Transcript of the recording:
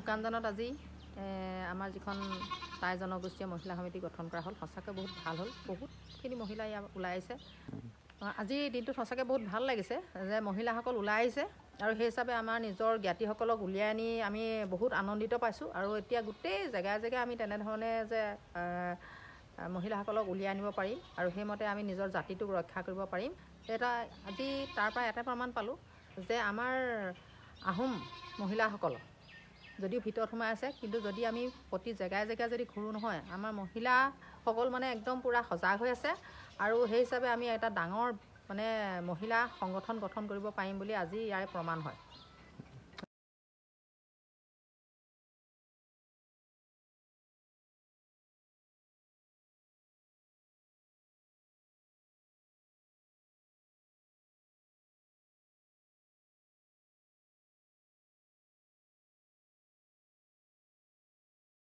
দোকানজনত আজি আমাৰ যিখন টাই জনগোষ্ঠীয় মহিলা সমিতি গঠন কৰা হ'ল সঁচাকৈ বহুত ভাল হ'ল বহুতখিনি মহিলা ইয়াত ওলাই আহিছে আজি দিনটোত সঁচাকৈ বহুত ভাল লাগিছে যে মহিলাসকল ওলাই আহিছে আৰু সেই হিচাপে আমাৰ নিজৰ জ্ঞাতিসকলক উলিয়াই আনি আমি বহুত আনন্দিত পাইছোঁ আৰু এতিয়া গোটেই জেগাই জেগাই আমি তেনেধৰণে যে মহিলাসকলক উলিয়াই আনিব পাৰিম আৰু সেইমতে আমি নিজৰ জাতিটোক ৰক্ষা কৰিব পাৰিম এটা আজি তাৰ পৰা এটা প্ৰমাণ পালোঁ যে আমাৰ আহোম মহিলাসকলক যদিও ভিতৰত সোমাই আছে কিন্তু যদি আমি প্ৰতি জেগাই জেগাই যদি ঘূৰোঁ নহয় আমাৰ মহিলাসকল মানে একদম পূৰা সজাগ হৈ আছে আৰু সেই হিচাপে আমি এটা ডাঙৰ মানে মহিলা সংগঠন গঠন কৰিব পাৰিম বুলি আজি ইয়াৰ প্ৰমাণ হয়।